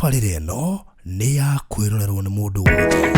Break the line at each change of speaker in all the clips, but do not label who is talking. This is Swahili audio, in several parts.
tabarĩra ĩno nĩ ya kwĩrorerwo nĩ mũndũ wothe.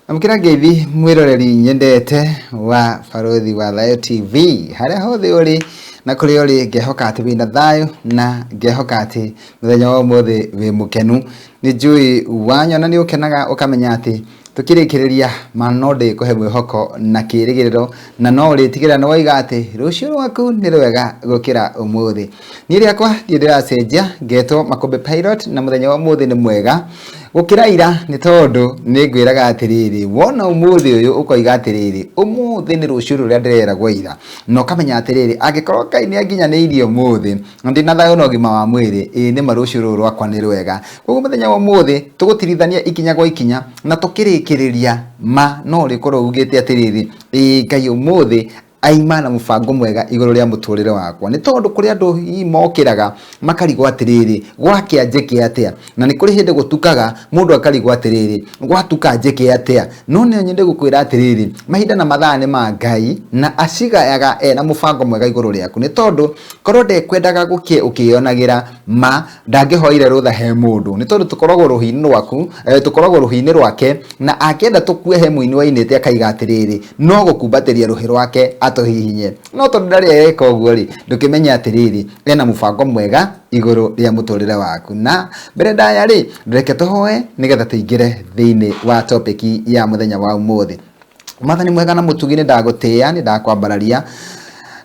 Amkira ngeithi mwiroreri nyendete wa Barothi wa Thayo TV haria hothe uri na kuri uri ngehoka ati wina thayo na ngehoka ati muthenya wa umuthi wi mukenu ni njui wanyona ni ukenaga ukamenya ati tukirikiriria manode kuhe mwihoko na kirigiriro na no uritigirira no waiga ati rucio rwaku ni rwega gukira umuthi ni riakwa ndira cenjia ngetwo Makombe Pilot na muthenya wa umuthi ni mwega gukira ira ni tondu ni ngwiraga atiriri wona umuthi uyu ukoiga atiriri umuthi ni rucio ruria ndirera gwaira no kamenya atiriri agikorwo Ngai ni aginyaniirie umuthi ndi na thayo no gima wa mwiri ni marucio ruru rwakwa ni rwega koguo muthenya wa umuthi tugutirithania ikinya gwa ikinya na tukirikiriria ma no rikorwo ugite atiriri Ngai umuthi aima na mubango mwega iguru ria muturire wakwa ni tondu kuri andu mokiraga makarigwa atiriri gwake ajeke atia na ni kuri hindi gutukaga mundu akarigwa atiriri gwatuka ajeke atia no ni nyende gukwira atiriri mahinda na mathaa ni ma Ngai na acigayaga na mubango mwega iguru riaku ni tondu korwo ndekwendaga gukie ukionagira ma ndangihoire rutha he mundu ni tondu tukoragwo ruhini rwaku tukoragwo ruhini rwake na akenda tukue he muini wa inete akaiga atiriri no gukumbatiria ruhi rwake atohihinye no tondu ndari eka uguo ri ndukimenya atiriri ena mubango mwega iguru ria muturire waku na mbere ndaya ri ndreke tuhoe nigetha tuingire thiini wa topic ya muthenya wa umuthi. Mathani mwega na mutugi ni ndagutia ni ndakwambararia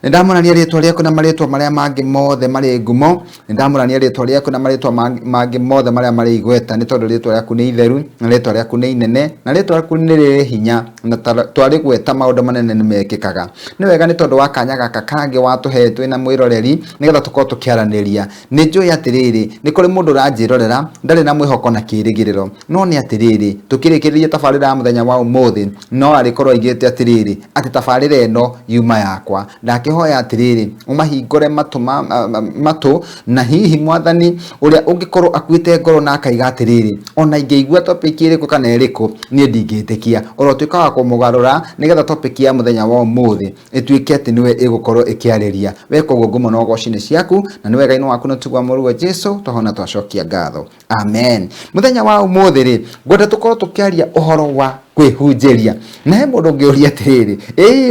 ndamurania ritwa riaku na maritwa maria mangi mothe mari ngumo ndamurania ritwa riaku na maritwa mangi mothe maria mari igweta ni tondu ritwa riaku ni itheru na ritwa riaku ni inene na ritwa riaku ni riri hinya na twari gweta maundu manene ni mekikaga ni wega ni tondu wa kanya gaka kangi watuhetwe na mwiroreri nigetha tukorwo tukiaraniria ni njui atiriri ni kuri mundu ranjirorera ndari na mwihoko na kirigiriro no ni atiriri tukirikiriria tabarira ya muthenya wa umuthi no arikorwo igite atiriri ati tabarira eno yuma yakwa hoya atiriri umahingore matu na hihi mwathani uria ungikorwo akuite ngoro na akaiga atiriri ona ingeigua topic iriku kana iriku ni ndingitikia urotuika wa kumugarura nigetha topic ya muthenya wa umuthi ituike ati niwe igukorwo ikiariria weko guo ngumo no gocine ciaku na niwe Ngai waku no tugwa muruwe Jesu tohona twacokia ngatho amen. Muthenya wa umuthi ri ngwenda tukorwo tukiaria uhoro wa kwihunjeria na he mundu ngiuria atiriri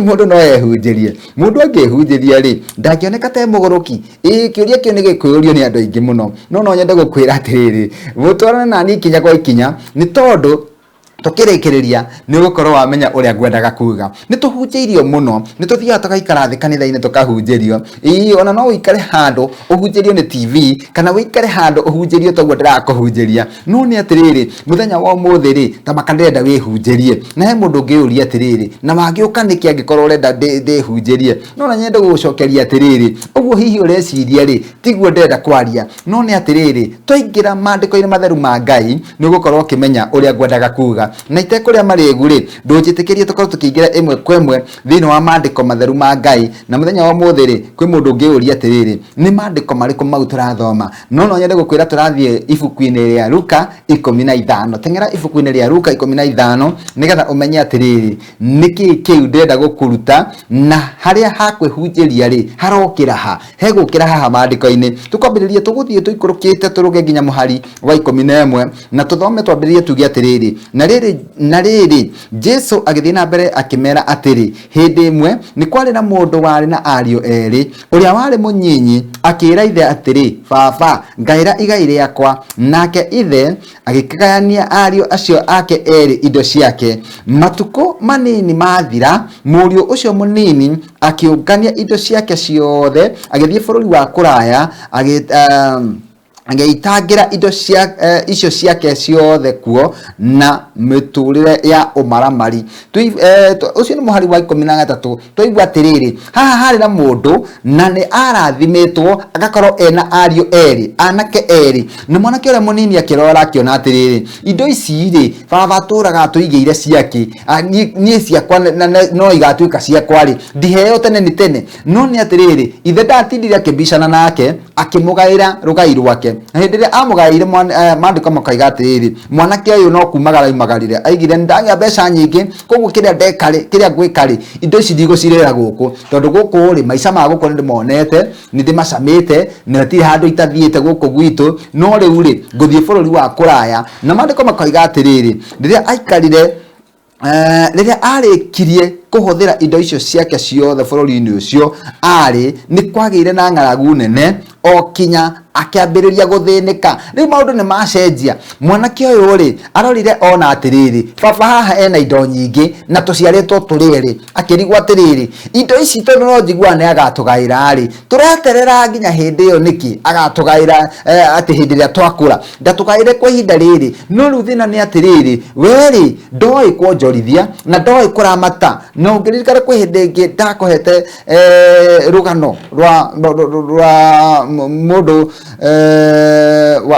mundu no ehunjerie mundu angihunjeria ri ndangioneka te mugoroki kiuria kio ni gikuurio ni andu aingi muno no nyende gukwira atiriri mutwarana nani ikinya kwa ikinya ni tondu tukirikiriria ni gukorwo wamenya uria ngwendaga kuga ni tuhunjeirio muno ni tuthiaga tugaikara thi kanitha-ini tukahunjerio ona no uikare handu uhunjerio ni TV kana uikare handu uhunjerio toguo ndirakuhunjeria no ni atiriri muthenya wa umuthi ri ta makanenda wihunjerie na he mundu ngiuria atiriri na wangiuka niki angikorwo urenda ndihunjerie no na nyende gucokeria atiriri uguo hihi ureciria ri tiguo ndenda kwaria no ni atiriri twaingira mandiko-ini matheru ma Ngai ni gukorwo kimenya uria ngwendaga kuga na itekuria marigu ri ndunjitikirie tukorwo tukiingira imwe kwa imwe thiini wa mandiko matheru ma Ngai na muthenya wa umuthi ri kwi mundu ngiuria atiriri ni mandiko mariku mau turathoma no nyende gukwira turathie ibuku-ini ria Luka 15 tengera ibuku-ini ria Luka 15 nigetha umenye atiriri niki kiu ndenda gukuruta na haria hakwihunjeria ri harokira ha hegukira haha mandiko-ini tukwambiriria tuguthie tuikurukite turuge nginya muhari wa 11 na tuthome twambiririe tuge atiriri na riri Jesu agithii na mbere akimera atiri hindi imwe ni kwari na mundu wari na ariu eri uria wari munyinyi akira ithe atiri baba ngaira igai riakwa nake ithe agikagania ariu acio ake eri indo ciake matuko manini mathira muriu ucio munini akiungania indo ciake ciothe agithii bururi wa kuraya ageitangira indo icio ciake ciothe kuo na miturire ya umaramari ucio ni muhari wa 13 twaigua atiriri haha hari na mundu na ni arathimitwo agakorwo ena ariu eri anake eri na mwanake uria munini akirora akiona atiriri indo ici ri baba turaga tuigire ciake nie ciakwa no igatuika ciakwa ri ndiheo tene ni tene no ni atiriri ithe ndatindire akibicana nake akimugaira rugai rwake hindire amugaire mandiko makaiga atiriri mwanake uyu no kumagara imagarire aigire ndanya mbeca nyingi koguo kiria ndekari kiria gwikari indo ici ndigocirera guku tondu guku ri maica ma guku ndimonete ndimacamite nati handu itathiite guku gwitu no riu ri nguthie bururi wa kuraya na mandiko makaiga atiriri riria aikarire riria arikirie kuhuthira indo icio ciake ciothe bururi-ini ucio ari ni kwagire na ng'aragu nene okinya akiambiriria guthinika riu maundu ni macenjia mwanake uyu ri arorire ona atiriri baba haha ena indo nyingi na tuciaritwo turiri akirigwo atiriri indo ici tondu no njigua ni agatugaira ri tureterera nginya hindi iyo niki agatugaira ati hindi ria twakura ndatugaire kwa ihinda riri no riu thina ni atiriri weri ndoi kwonjorithia na ndoi kuramata no ngirikare kwa hindi ingi ndakohete rugano rwa mundu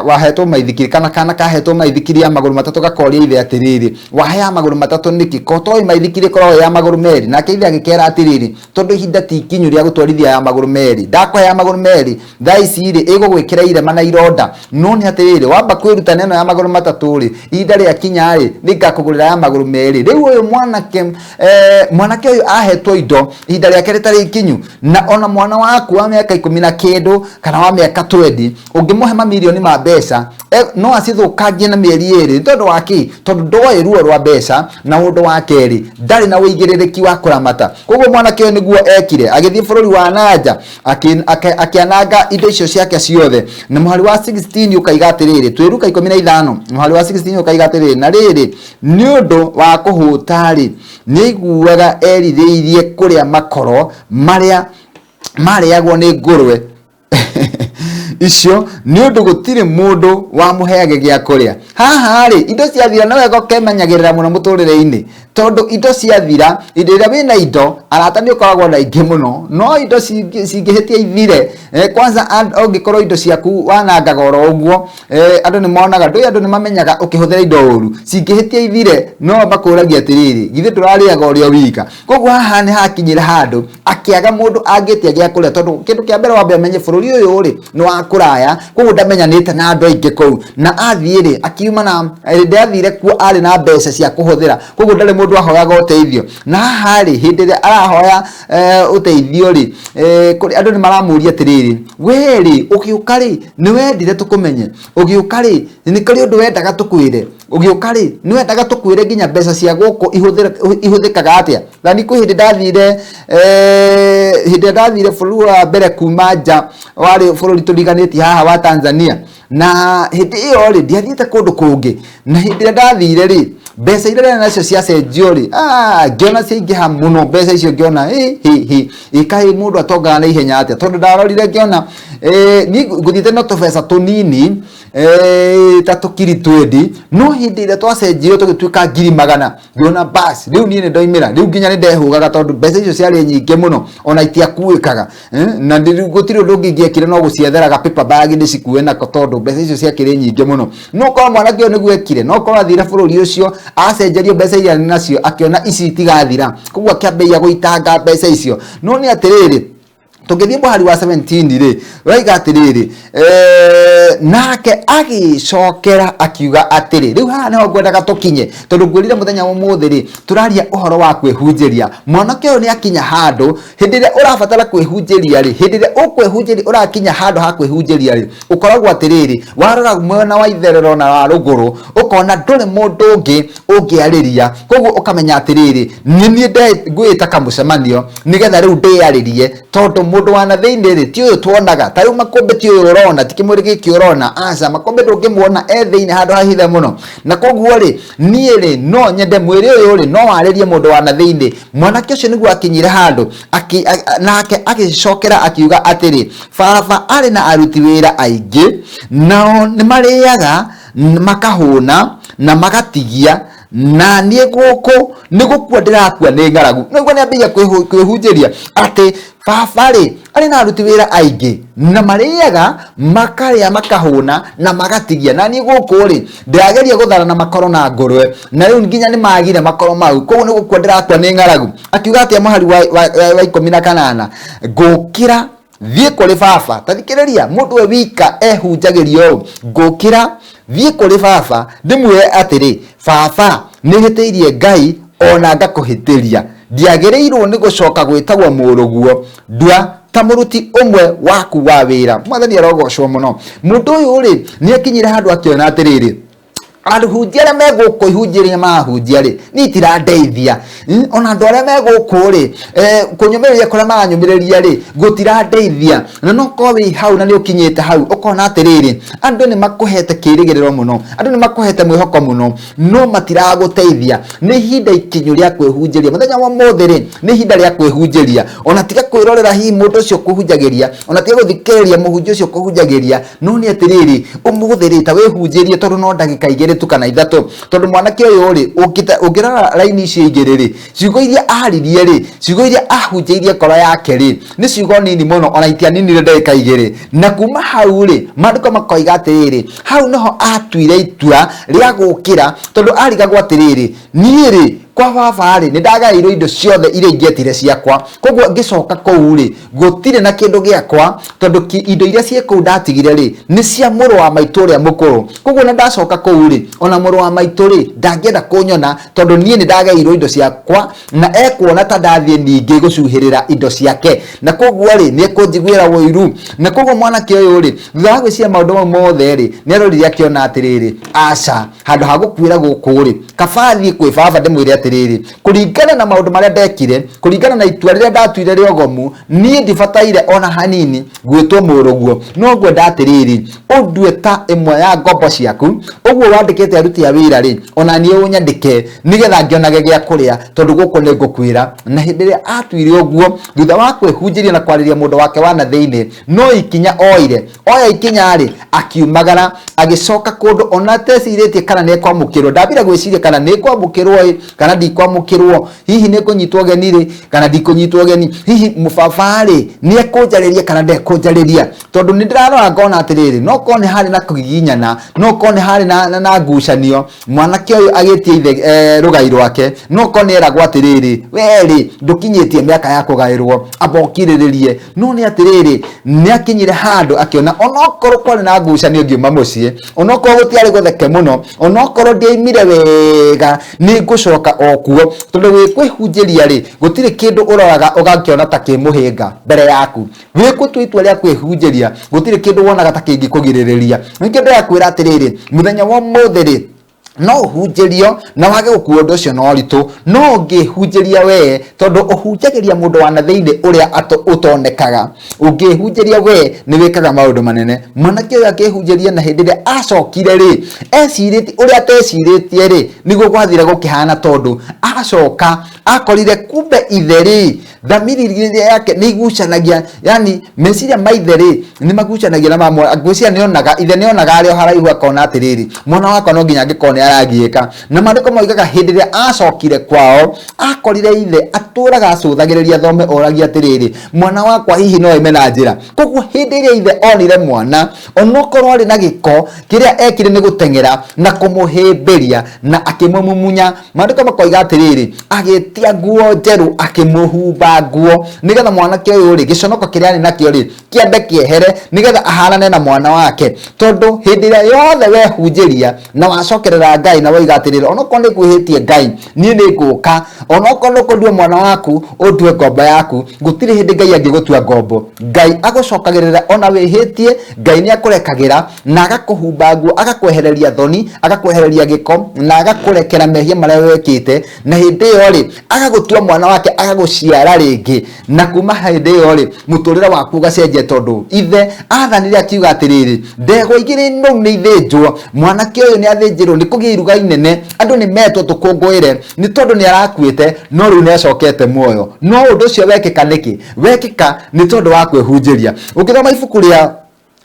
wahetwo maithikiri kana kahetwo maithikiri ya maguru matatu gakoria ithe atiriri wahea maguru matatu niki kotoi maithikiri korwo ya maguru meri na keithia gikera atiriri tondu ihinda ti ikinyu ria gutwarithia ya maguru meri ndakohe ya maguru meri thaici ri igugwikira irema na ironda no ni atiriri wamba kwiruta neno ya maguru matatu ri ihinda ria kinya ri ningakugurira ya maguru meri riu uyu mwanake uyu ahetwo indo ihinda riake ritari ikinyu na ona mwana waku wa miaka 10 kana wa miaka 20 ungimuhe mamilioni ma mbeca no acithukangie na mieri iri tondu waki tondu ndoi ruo rwa mbeca na undu wa keri ndari na uigiririki wa kuramata koguo mwanake uyu niguo ekire agithie bururi wa nanja akiananga indo icio ciake ciothe na muhari wa 16 ukaiga atiriri twiruka 15 muhari wa 16 ukaiga atiriri na riri ni undu wa kuhutari ni iguaga erithiirie kuria makoro maria mariagwo ni ngurwe icio ni undu gutire mundu wa muheage gia kuria haha ri indo ciathira no wego kemenyagirira muno muturire-ini tondu indo ciathira iria wina indo arata ni ukoragwo na ingi muno no indo cingihitia ithire kwanza ungikorwo indo ciaku wanangaga oro uguo andu ni monaga ndui andu ni mamenyaga ukihuthira indo uru cingihitia ithire no bakuragia atiriri githe turariaga urio wika koguo haha ni hakinyira handu akiaga mundu angitia gia kuria tondu kindu kia mbere wambe amenye bururi uyu ri ni wa kuraya koguo ndamenyanite na andu aingi kou na athire akiuma na ndathire kuo ari na mbeca cia kuhuthira koguo ndari mundu ahoyaga uteithio na hari hindi ria arahoya uteithio ri kuri andu ni maramuria atiriri weri ugiuka ri ni wendire tukumenye ugiuka ri ni kari undu wendaga tukwire ugiuka ri ni wendaga tukwire nginya mbeca cia guku ihuthikaga atia thani kwi hindi ndathire bururi wa mbere kuma nja wari bururi turiganitie haha wa Tanzania na hindi iyo ri ndiathiite kundu kungi na hindi ndathire ri mbeca iria nacio cia cenjio ri ngiona ciingiha muno mbeca icio ngiona ikai mundu atongaga na ihenya atia tondu ndarorire ngiona ni nguthiite no tubeca tunini ta tukiri 20 no hindi ria twacenjio tugituika 100,000 ngiona basi riu nie ndoimira riu nginya ni ndehugaga tondu mbeca icio ciari nyingi muno ona itiakuikaga na gutiri undu ngingiekire no gucietheraga paper bag ni cikue nako tondu mbeca icio ciakire nyingi muno no kwa mwanake uyu niguo ekire no kwa athire bururi ucio acenjerio mbeca iria nacio akiona ici itigathira koguo akiambia guitanga mbeca icio no ni atiriri tugithie muhari wa 17 ri waiga atiriri nake agicokera akiuga atiri riu haha niho ngwendaga tukinye tondu ngwirire muthenya umuthi ri turaria uhoro wa kwihunjiria mwanake uyu ni akinya handu hindi ria urabatara kwihunjiria ri hindi ria ukwihunjiria urakinya handu ha kwihunjiria ri ukoragwo atiriri warora mwena wa itherero na wa ruguru ukona nduri mundu ungi ungiariria koguo ukamenya atiriri nie ngwita kamucemanio nigetha riu ndiaririe tondu mundu wana thiini ri ti uyu tuonaga ta riu makombe ti uyu urona ti kimwiri giki urona aca makombe ndungimwona thiini handu hahithe muno na koguo ri nie ri no nyende mwiri uyu ri no waririe mundu wana thiini mwanake ucio niguo akinyire handu nake agicokera akiuga atiri baba ari na aruti wira aingi nao ni mariaga makahuna na magatigia na nie guku ni gukua ndirakua ni ngaragu niguo niambia kwihunjiria ati baba ri ari na aruti wira aingi na mariaga makaria makahuna na magatigia na nie guku ri ndirageria guthara na makoro na ngurwe na riu nginya ni magire makoro mau koguo ni gukua ndirakua ni ngaragu akiuga atia muhari wa 18 ngukira thiĩ kũrĩ baba. Tathikĩrĩria, mũndũ we wika ehunjagĩrio ngũkĩra thiĩ kũrĩ baba ndĩmwĩre atĩrĩ, baba nĩhĩtĩirie Ngai ona ngakũhĩtĩria, ndiagĩrĩirwo nĩ gũcoka gwĩtagwo mũrũguo, ndua ta mũruti ũmwe waku wa wĩra. Mwathani arogocwo mũno. Mũndũ ũyũ rĩ nĩakinyire handũ akĩona atĩrĩrĩ, ahunjia arĩa megũkũ ihunjĩria mahunjia rĩ nĩ itirandeithia, ona andũ arĩa megũkũ rĩ kũnyũmĩrĩria kũrĩa maranyũmĩrĩria rĩ gũtirandeithia. Na no korwo wĩ hau na nĩ ũkinyĩte hau ũkona atĩrĩrĩ, andũ nĩ makũhete kĩĩrĩgĩrĩro mũno, andũ nĩ makũhete mwĩhoko mũno, no matiragũteithia. Nĩ ihinda ikinyu rĩa kwĩhunjĩria. Mũthenya wa ũmũthĩ rĩ nĩ ihinda rĩa kwĩhunjĩria. Ona tiga kwĩrorera hihi mũndũ ũcio kũhunjagĩria, ona tiga gũthikĩrĩria mũhunjia ũcio kũhunjagĩria, no nĩ atĩrĩrĩ, ũmũthĩ rĩ ta wĩhunjĩrie, tondũ no ndagĩka igĩrĩ tu kana ithatũ. Tondũ mwanake ũyũ rĩ ũngĩrora raini icio igĩrĩ rĩ, ciugo iria aririe rĩ, ciugo iria ahunjĩirie ngoro yake rĩ nĩ ciugo nini mũno, ona itianinire ndagĩka igĩrĩ. Na kuma hau rĩ maandĩko makoiga atĩrĩrĩ, hau noho atuire itua rĩa gũkĩra, tondũ arigagwo atĩrĩrĩ, niĩ rĩ kwa baba rĩ nĩndagaĩirwo indo ciothe iria ingĩetire ciakwa, koguo ngĩcoka kũu rĩ gũtirĩ na kĩndũ gĩakwa, tondũ indo iria ciĩ kũu ndatigire rĩ nĩ cia mũrũ wa maitũ ũrĩa mũkũrũ. Koguo na ndacoka kũu rĩ ona mũrũ wa maitũ rĩ ndangĩenda kũnyona, tondũ niĩ nĩndagaĩirwo indo ciakwa, na ekuona ta ndathiĩ ningĩ gũcuhĩrĩra indo ciake, na koguo rĩ nĩekũnjiguĩra ũiru. Na koguo mwanake ũyũ rĩ thutha wa gwĩciria maũndũ mau mothe rĩ nĩarorire akĩona atĩrĩrĩ, aca handũ ha gũkuĩra gũkũ rĩ kaba thiĩ kwĩ baba ndĩmwĩre atĩrĩrĩ, kũringana na maũndũ marĩa ndekire, kũringana na itua rĩrĩa ndatuire rĩogomu, niĩ ndibataire ona hanini gwĩtwo mũrũguo, no ngwenda atĩrĩrĩ ũndue ta ĩmwe ya ngombo ciaku, ũguo wandĩkĩte aruti a wĩra rĩ ona niĩ ũnyandĩke nĩgetha ngĩonage gĩa kũrĩa, tondũ gũkũ nĩ ngũkwĩra. Na hĩndĩ ĩrĩa atuire ũguo thutha wa kwĩhunjĩria na kwarĩria mũndũ wake wa na thĩinĩ, no ikinya oya ikinya rĩ akiumagara agĩcoka kũndũ ona tecirĩtie kana nĩ kwamũkĩrwo. Ndambire gwĩciria kana nĩ kwamũkĩrwo kana ndikwamũkĩrwo, hihi nĩ kũnyitwo geni rĩ kana ndikũnyitwo geni, hihi mũbaba rĩ nĩ ekũnjarĩria kana ndekũnjarĩria, tondũ nĩ ndĩrarora ngona atĩrĩrĩ no korwo nĩ harĩ na kũgiginyana, no korwo nĩ harĩ na ngucanio. Mwanake ũyũ agĩtie ithe rũgai rwake, no korwo nĩ eragwo atĩrĩrĩ we ndũkinyĩtie mĩaka ya kũgaĩrwo, amba ũkirĩrĩrie. No nĩ atĩrĩrĩ nĩ akinyire handũ akĩona onokorwo kwarĩ na ngucanio ngiuma mũciĩ, onokorwo gũtiarĩ gũtheke mũno, onokorwo ndiaimire wega nĩ ngũcoka okuo, tondũ wĩ kwĩhunjĩria rĩ gũtirĩ kĩndũ ũroraga ũgakĩona ta kĩmũhĩnga mbere yaku. Wĩ gũtua itua rĩa kwĩhunjĩria gũtirĩ kĩndũ wonaga ta kĩngĩkũgirĩrĩria. Ningĩ ndĩrakwĩra atĩrĩrĩ, mũthenya wa ũmũthĩ rĩ no ũhunjĩrio na wage gũkua ũndũ ũcio na ũritũ, no ũngĩhunjĩria we, tondũ ũhunjagĩria mũndũ wa na thĩinĩ ũrĩa ũtonekaga. Ũngĩhunjĩria we nĩ wĩkaga maũndũ manene. Mwanake ũyũ akĩhunjĩria na hĩndĩ ĩrĩa acokire rĩ ecirĩtie ũrĩa atecirĩtie rĩ nĩguo gwathire gũkĩhana, tondũ acoka akorire kumbe ithe rĩ thamiri yake nĩ igucanagia, yani meciria ma ithe rĩ nĩ magucanagia na mamwe. Ngwĩciria nĩonaga ithe nĩonaga arĩ o haraihu akona atĩrĩrĩ mwana wakwa no nginya angĩkorwo nĩ aragiĩka. Na maandĩko moigaga hĩndĩ ĩrĩa acokire kwao akorire ithe atũraga acũthagĩrĩria thome oragia atĩrĩrĩ mwana wakwa hihi no ime na njĩra. Koguo hĩndĩ ĩrĩa ithe onire mwana onokorwo arĩ na gĩko kĩrĩa ekire nĩ gũteng'era na kũmũhĩmbĩria na akĩmũmumunya. Maandĩko makoiga atĩrĩrĩ agĩtia nguo njerũ akĩmũhumba nguo, nĩgetha mwanake ũyũ rĩ gĩconoko kĩrĩa arĩ nakĩo rĩ kĩambe kĩehere, nĩgetha ahanane na mwana wake. Tondũ hĩndĩ ĩrĩa yothe wehunjĩria na wacokerera Ngai na waiga atĩrĩrĩ onokorwo nĩ kwĩhĩtie Ngai niĩ nĩ ngũka, onokorwo nĩ kũndua mwana waku ũndue ngombo yaku, gũtirĩ hĩndĩ Ngai angĩgũtua ngombo. Ngai agũcokagĩrĩra ona wĩhĩtie, Ngai nĩ akũrekagĩra na agakũhumba nguo, agakwehereria thoni, agakwehereria gĩko na agakũrekera mehia marĩa wekĩte. Na hĩndĩ ĩyo rĩ agagũtua mwana wake, agagũciara rĩngĩ, na kuma hĩndĩ ĩyo rĩ mũtũrĩre waku ũgacenjia, tondũ ithe athanire akiuga atĩrĩrĩ ndegwa igĩrĩ no nĩ ithĩnjwo. Mwanake ũyũ nĩ athĩnjĩrwo nĩ kũgĩa iruga inene, andũ nĩ metwo tũkũngũĩre nĩ tondũ nĩ arakuĩte no rĩu nĩ acokete muoyo. No ũndũ ũcio wekĩka nĩkĩ? Wekĩka nĩ tondũ wa kwĩhunjĩria. Ũngĩthoma ibuku rĩa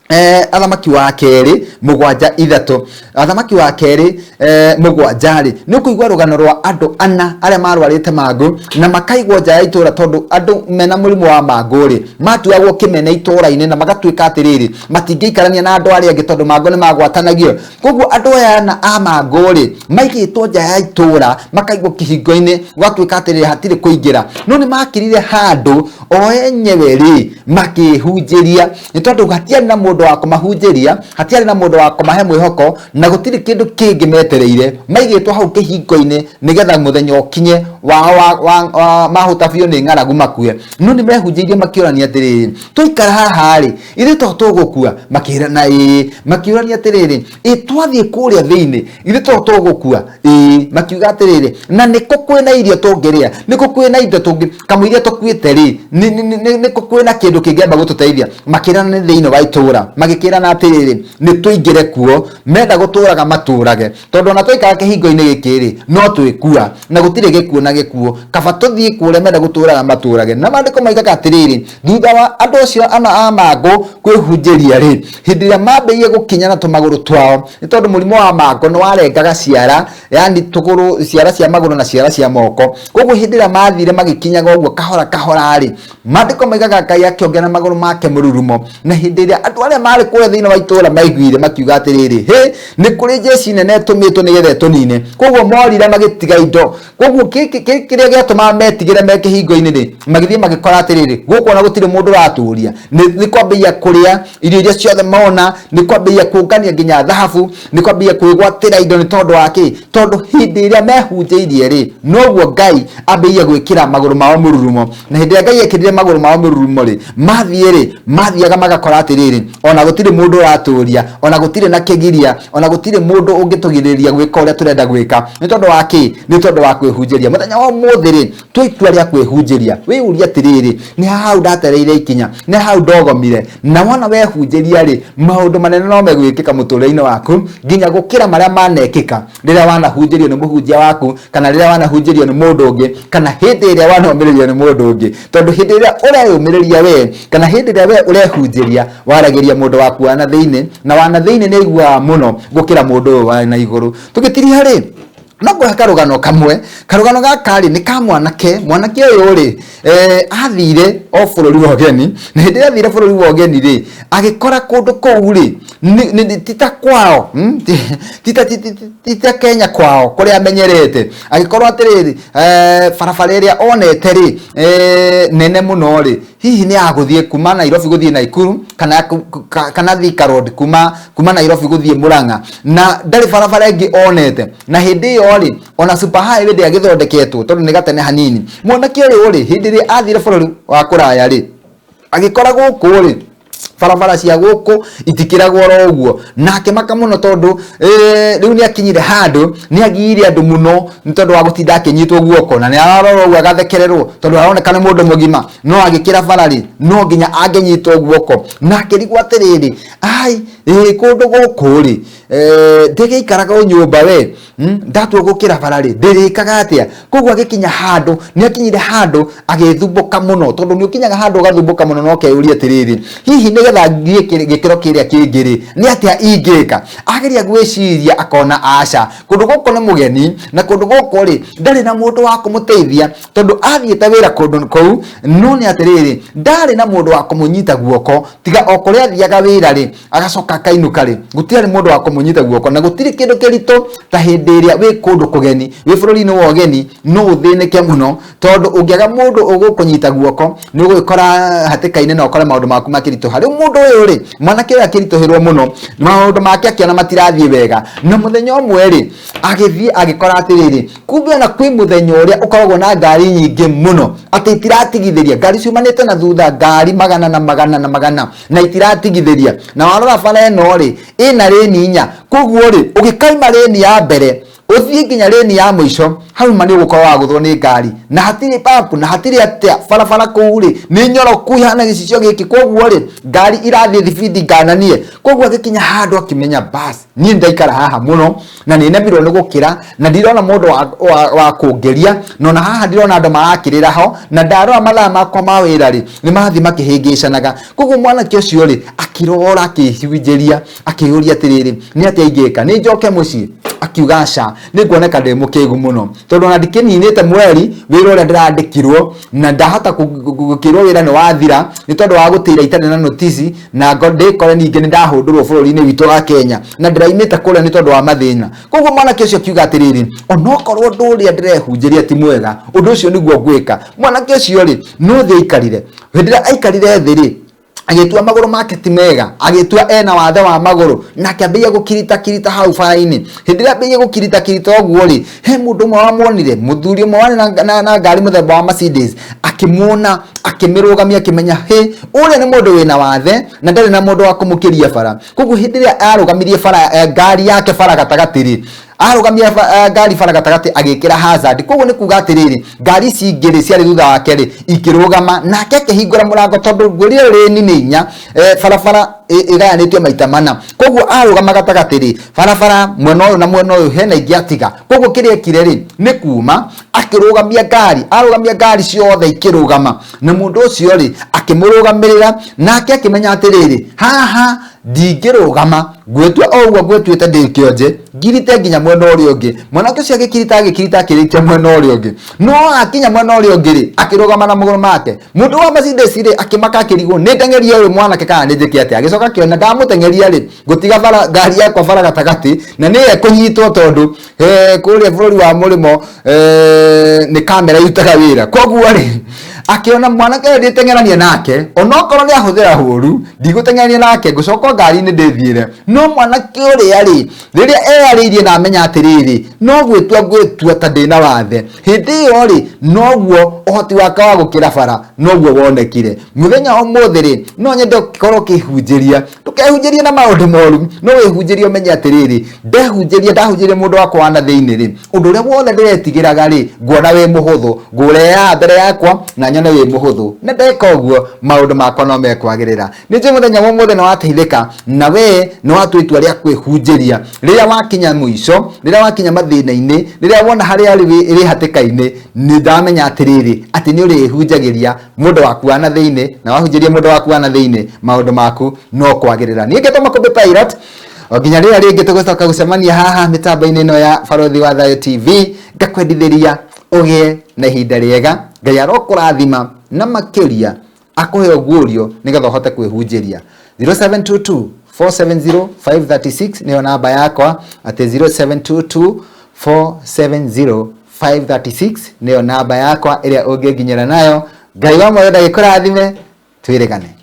athamaki wa keri 7-3 athamaki wa keri 7 ni kuigwa rugano rwa andu ana aria marwarite mangu na makaigwo nja ya itura tondu andu mena murimu wa mangu ri matuagwo kimene itura-ini na magatuika atiriri matingeikarania na andu aria angi tondu mangu ni magwatanagio koguo andu aya na a mangu ri maigitwo nja ya itura makaigwo kihingo-ini gwatuika atiriri hatiri kuingira no ni makirire handu o enyewe ri makihunjiria ni tondu hatiari na mundu wa kumahunjiria hatiari na mundu wa kumahe mwihoko na gutiri kindu kingi metereire maigitwo hau kihingo-ini nigetha muthenya ukinye wa mahutabio ni ng'aragu makue no ni mehunjirie makiorania atiriri tuikara haha ri ithe to tugukua makirana makiorania atiriri twathie kuria thiini ithe to tugukua makiuga atiriri na niko kwina irio tungiria niko kwina indo tungi kamuiria tukuite ri niko kwina kindu kingiamba gututeithia makirana thiini wa itura magikirana atiriri ni tuingire kuo menda guturaga maturage tondu na tuikara kihingo-ini gikiri no twikua na gutire gikuo na gikuo kaba tuthie kuria menda guturaga maturage na mandiko maigaga atiriri thutha wa andu acio ana a mangu kwihunjiria ri hindi ria mambirie gukinya na tumaguru twao ni tondu murimo wa mangu ni warengaga ciara yani tuguru ciara cia maguru na ciara cia moko koguo hindi ria mathire magikinyaga uguo kahora kahora ri mandiko maigaga Ngai akiongera maguru make mururumo na hindi ria andu aria mari kuria thiini wa itura maiguire makiuga atiriri ni kuri jeshi nene tumitwo nigetha tunine koguo morire magitiga indo koguo kiria giatuma metigire me kihingo-ini ri magithie magikora atiriri guku na gutire mundu raturia ni kwambia kuria irio iria ciothe mona ni kwambia kungania nginya dhahabu ni kwambia kwigwatira indo ni tondu waki tondu hindi iria mehunjiirie ri noguo Ngai ambia gwikira maguru mao mururumo na hindi Ngai ekirire maguru mao mururumo ri mathiaga magakora atiriri ona gutire mundu raturia ona gutire na kigiria ona gutire mundu ungitugiriria gwika uria turenda gwika ni tondu waki ni tondu wa kwihunjiria muthenya wa muthi ri twitua ria kwihunjiria wi uria atiriri ni hau ndatereire ikinya ni hau ndogomire na wana wehunjiria ri maundu manene no megwikika muture-ini waku nginya gukira maria manekika riria wanahunjirio ni muhunjia waku kana riria wanahunjirio ni mundu ungi kana hindi iria wanomiririo ni mundu ungi tondu hindi iria ureyumiriria we kana hindi iria we urehunjiria waragiria mundu waku wana thiini na wana thiini ni igua muno gukira mundu wa na iguru tugitiria ri no kwa karugano kamwe karugano gakari ni ka mwanake uyu ri athire o bururi wa geni na hindi athire bururi wa geni ri agikora kundu kou ri ni tita kwao tita Kenya kwao kuri amenyerete agikorwo atiriri barabara iria onete ri nene muno ri hihi ni aguthie kuma Nairobi guthie Naikuru kana Thika Road kuma Nairobi guthie Murang'a na ndari barabara ingi onete na hindi iyo ri ona super highway ndi agithondeketwo tondu ni gatene hanini mwanake uyu ri hindi ri athire bururi wa kuraya ri agikora guku ri barabara cia guku itikiragwo ro uguo nake maka muno tondu riu ni akinyire handu ni agiire andu muno ni tondu wa gutinda akinyitwo guoko na ni ararorwo uguo agathekererwo tondu aroneka ni mundu mugima no agikira barari no nginya angenyitwo guoko na akirigwo atiriri ai kundu guku ri ndigikaraga unyumba we ndatua gukira barari ndirikaga atia koguo agikinya handu ni akinyire handu agithumbuka muno tondu ni ukinyaga handu ugathumbuka muno no keuria atiriri hihi nigetha gikiro kiria kingiri ni atia ingika ageria gwiciria akona aca kundu guko ni mugeni na kundu guko ri ndari na mundu wa kumuteithia tondu athiete wira kundu kou no ni atiriri ndari na mundu wa kumunyita guoko tiga okuria athiaga wira ri agacoka kainuka ri gutiri mundu wa kumunyita guoko na gutiri kindu kirito ta hindi iria wi kundu kugeni wi bururi-ini wa ugeni no uthinike muno tondu ungiaga mundu ugukunyita guoko ni ugikora hatikaine na ukore maundu maku makirito hari mundu uyu ri mwanake uyu akiritohirwo muno maundu make akiona matirathie wega na muthenya umwe ri agithie agikora atiriri kumbe na kwi muthenya uria ukoragwo na ngari nyingi muno ati itiratigithiria ngari ciumanite na thutha ngari magana na itiratigithiria na warora bara eno ri ina reni inya koguo ri ugikaima reni ya mbere uthie nginya reni ya muico hau mani ugukorwo waguthwo ni ngari na hatiri pampu na hatiri atia barabara kuu ri ni nyoroku hana gicicio giki koguo ri ngari irathie thibidi ngananie koguo agikinya handu akimenya bas ni ndaikara haha muno na ni nemirwo ni gukira na ndirona mundu wa kungeria no na haha ndirona andu marakirira ho na ndarora mathaa makwa ma wira ri ni mathi makihingicanaga koguo mwanake ucio ri akirora akihunjeria akiuria atiriri ni atia ingika ni njoke mucii akiuga aca ni nguoneka ndi mukigu muno tondu na ndikininite mweri wira uria ndirandikirwo na ndahota gukirwo wira ni wathira ni tondu wa gutira itane na notice na ndikore ninge ni ndahundurwo bururi-ini witu wa Kenya na ndiraimite kuria ni tondu wa mathina koguo mwanake ucio akiuga atiriri onokorwo ndu uria ndirehunjeria ti mwega undu ucio niguo ngwika mwanake ucio ri no thi aikarire hindira aikarire thi ri agitua maguru make ti mega agitua ena wathe wa maguru na akiambia gukirita hau faraini hindira ambia gukirita oguo ri he mundu mwa wamwonire muthuri mwa na ngari muthemba wa Mercedes akimuona akimirugamia akimenya he uria ni mundu wina wathe na ndari na mundu wa kumukiria bara koguo hindira arugamirie bara ngari yake bara gatagati ri arugamia ngari bara gatagati agikira hazard koguo ni kuga atiriri ngari cingiri ciari thutha wake ri ikirugama nake akihingura murango tondu ngwiri ri nininya barabara igayanitio maita mana koguo arugama gatagati ri barabara mwena uyu na mwena uyu hena ingi atiga koguo kiria ekire ri ni kuma akirugamia ngari ciothe ikirugama na mundu ucio ri akimurugamirira nake akimenya atiriri haha ndingirugama gwetua oguo gwetuite ndikionje ngirite nginya mwena uria ungi mwanake ucio agikirita akiritie mwena uria ungi no akinya mwena uria ungi ri akirugama na maguru make mundu wa Mercedes ri akimaka akirigwo ni tengeria uyu mwanake kana ni njiki ati agicoka akiona ndamutengeria ri gutiga bara ngari yakwa bara gatagati na ni ekunyitwo tondu kuria bururi wa murimo ni kamera yutaga wira koguo ri akiona mwanake nditengerania nake onokorwo ni ahuthira huru ndigutengerania nake gucoka ngari-ini ndithire no mwanake uria ri riria eyariirie na amenya atiriri no gwetua ta ndina wathe hindi iyo ri noguo uhoti wake wa gukira bara noguo wonekire muthenya umuthi ri no nyende ukorwo ukihunjeria ndukehunjeria na maundu moru no wihunjerie umenye atiriri ndahunjeria mundu wakwa wana thiini ri undu uria wothe ndiretigiraga ri nguona wi muhuthu ngureya mbere yakwa na nyone wi muhuthu na ndeka uguo maundu makwa no mekwagirira ni nje muthenya umuthi no wateithika na we no watu itua ria kwihunjeria riria wakinya muico riria wakinya mathina-ini riria wona haria ri hatika-ini ni ndamenya atiriri ati ni urihunjagiria mundu waku wana thiini na wahunjeria mundu waku wana thiini maundu maku no kwagirira ni ngetoma Kumbi Pilot oginya riria ringi tugucoka gucemania haha mitambo-ini ino ya Barothi wa Thayo TV ngakwendithiria ugie na ihinda riega Ngai arokurathima na makiria akuhe ogurio nigetha uhote kwihunjeria 0722 470 536 niyo namba yakwa ati 0722 470 536 niyo namba yakwa iria unginginyira nayo Ngai wa moyo ndagikurathime twirigane.